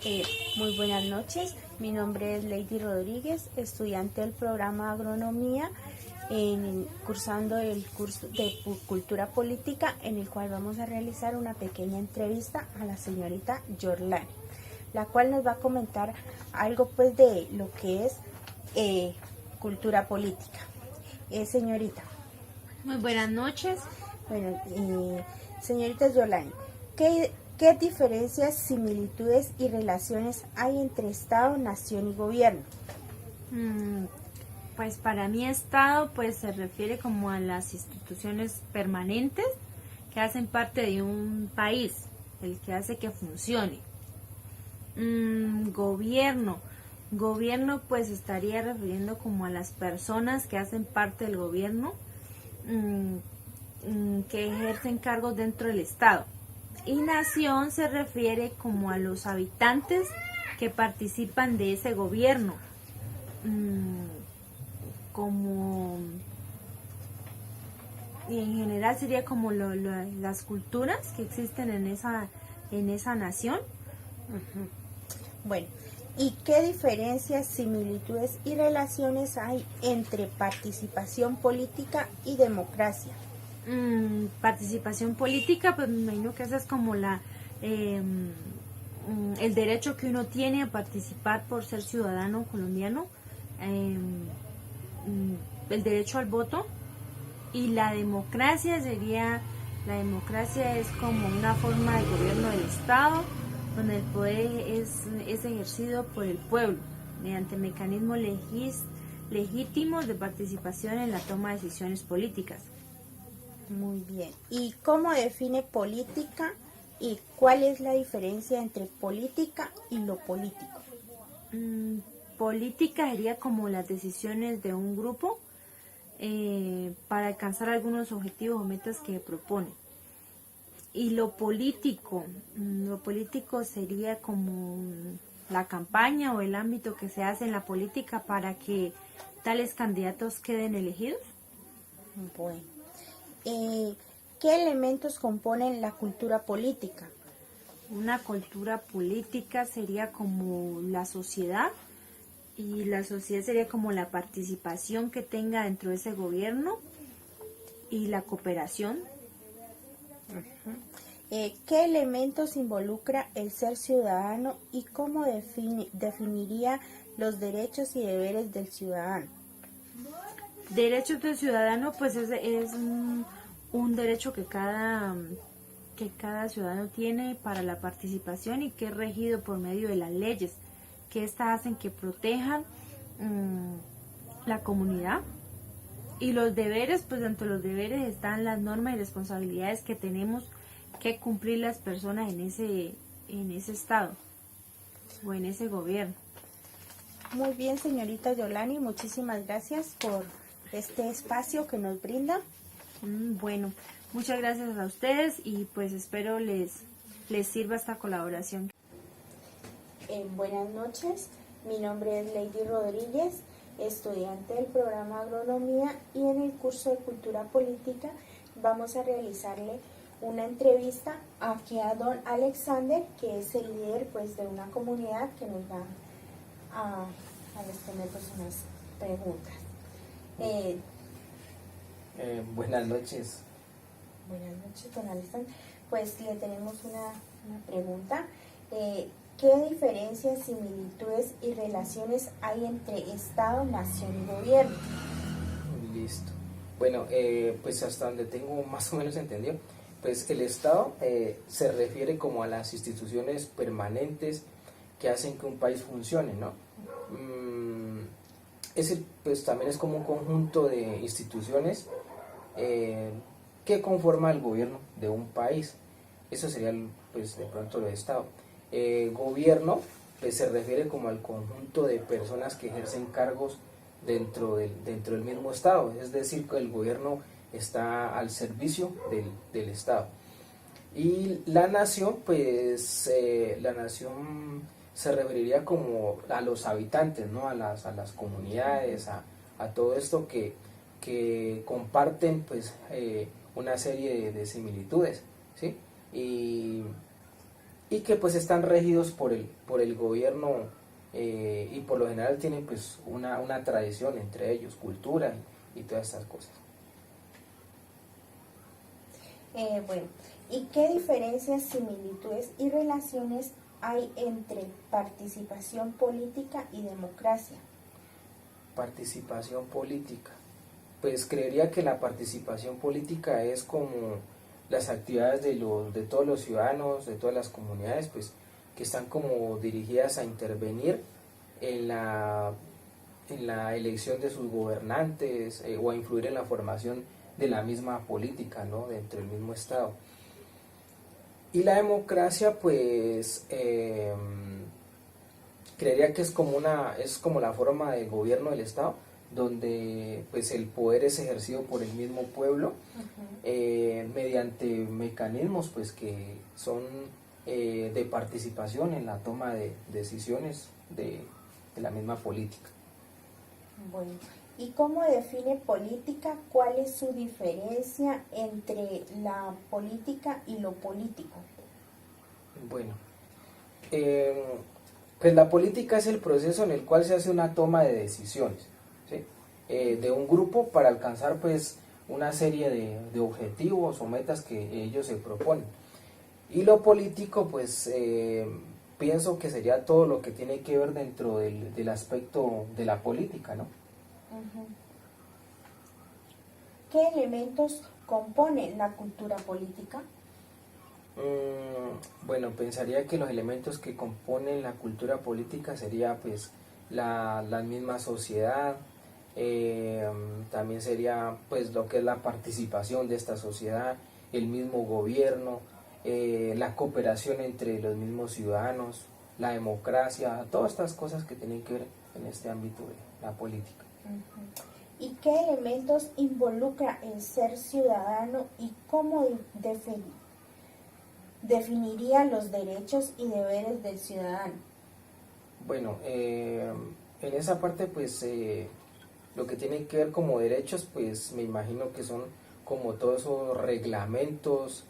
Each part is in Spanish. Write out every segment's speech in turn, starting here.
Eh, Muy buenas noches, mi nombre es Lady Rodríguez, estudiante del programa Agronomía, cursando el curso de Cultura Política, en el cual vamos a realizar una pequeña entrevista a la señorita Yorlani, la cual nos va a comentar algo pues de lo que es cultura política. Señorita. Muy buenas noches. Bueno, señorita Yorlani, ¿qué diferencias, similitudes y relaciones hay entre Estado, nación y gobierno? Pues para mí Estado pues se refiere como a las instituciones permanentes que hacen parte de un país, el que hace que funcione. Gobierno pues estaría refiriendo como a las personas que hacen parte del gobierno, que ejercen cargos dentro del Estado. Y nación se refiere como a los habitantes que participan de ese gobierno, y en general sería como las culturas que existen en esa nación. Bueno, ¿y qué diferencias, similitudes y relaciones hay entre participación política y democracia? Participación política, pues me imagino que esa es como el derecho que uno tiene a participar por ser ciudadano colombiano, el derecho al voto. Y la democracia es como una forma de gobierno del Estado, donde el poder es ejercido por el pueblo, mediante mecanismos legítimos de participación en la toma de decisiones políticas. Muy bien. ¿Y cómo define política y cuál es la diferencia entre política y lo político? Política sería como las decisiones de un grupo para alcanzar algunos objetivos o metas que propone. Y lo político sería como la campaña o el ámbito que se hace en la política para que tales candidatos queden elegidos. Bueno, ¿qué elementos componen la cultura política? Una cultura política sería como la sociedad, y la sociedad sería como la participación que tenga dentro de ese gobierno y la cooperación. ¿Qué elementos involucra el ser ciudadano y cómo definiría los derechos y deberes del ciudadano? Derechos del ciudadano pues es un derecho que cada ciudadano tiene para la participación y que es regido por medio de las leyes, que estas hacen que protejan la comunidad. Y los deberes, pues dentro de los deberes están las normas y responsabilidades que tenemos que cumplir las personas en ese estado o en ese gobierno. Muy bien, señorita Yorlani, muchísimas gracias por este espacio que nos brinda. Bueno, muchas gracias a ustedes y pues espero les sirva esta colaboración. Buenas noches, mi nombre es Lady Rodríguez, estudiante del programa Agronomía, y en el curso de Cultura Política vamos a realizarle una entrevista aquí a don Alexander, que es el líder pues de una comunidad que nos va a responder pues unas preguntas. Buenas noches. Buenas noches, don Alexander. Pues le tenemos una pregunta. ¿Qué diferencias, similitudes y relaciones hay entre Estado, nación y gobierno? Listo. Bueno, pues hasta donde tengo más o menos entendido, pues el Estado se refiere como a las instituciones permanentes que hacen que un país funcione, ¿no? Pues también es como un conjunto de instituciones que conforma el gobierno de un país. Eso sería pues de pronto lo de Estado. Gobierno pues se refiere como al conjunto de personas que ejercen cargos dentro del mismo Estado, es decir, que el gobierno está al servicio del Estado. Y la nación, pues la nación se referiría como a los habitantes, ¿no? a las comunidades, a todo esto que comparten pues una serie de similitudes, ¿sí? y que pues están regidos por el gobierno, y por lo general tienen pues una tradición entre ellos, cultura y todas estas cosas. Bueno, ¿y qué diferencias, similitudes y relaciones hay entre participación política y democracia? Participación política. Pues creería que la participación política es como las actividades de todos los ciudadanos, de todas las comunidades, pues que están como dirigidas a intervenir en la elección de sus gobernantes, o a influir en la formación de la misma política, ¿no?, dentro del mismo Estado. Y la democracia, pues, creería que es como la forma de gobierno del Estado, donde pues el poder es ejercido por el mismo pueblo, mediante mecanismos pues que son de participación en la toma de decisiones de la misma política. Bueno, ¿y cómo define política? ¿Cuál es su diferencia entre la política y lo político? Bueno, pues la política es el proceso en el cual se hace una toma de decisiones, ¿sí?, de un grupo para alcanzar pues una serie de objetivos o metas que ellos se proponen. Y lo político pues pienso que sería todo lo que tiene que ver dentro del aspecto de la política, ¿no? ¿Qué elementos componen la cultura política? Bueno, pensaría que los elementos que componen la cultura política sería pues la misma sociedad, también sería pues lo que es la participación de esta sociedad, el mismo gobierno, la cooperación entre los mismos ciudadanos, la democracia, todas estas cosas que tienen que ver en este ámbito de la política. ¿Y qué elementos involucra el ser ciudadano y cómo definiría los derechos y deberes del ciudadano? Bueno, en esa parte pues lo que tiene que ver como derechos, pues me imagino que son como todos esos reglamentos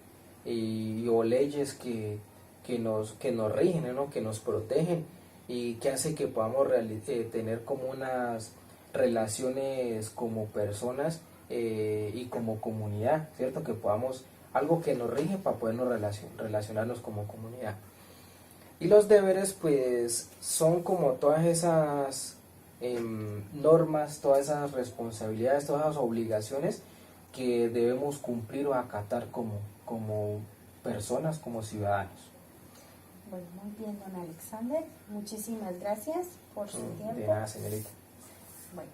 o leyes que nos rigen, ¿no?, que nos protegen y que hace que podamos tener como unas relaciones como personas, y como comunidad, ¿cierto? Que podamos, algo que nos rige para podernos relacionarnos como comunidad. Y los deberes pues son como todas esas normas, todas esas responsabilidades, todas esas obligaciones que debemos cumplir o acatar como personas, como ciudadanos. Bueno, muy bien, don Alexander. Muchísimas gracias por su tiempo. De nada, señorita. Bueno.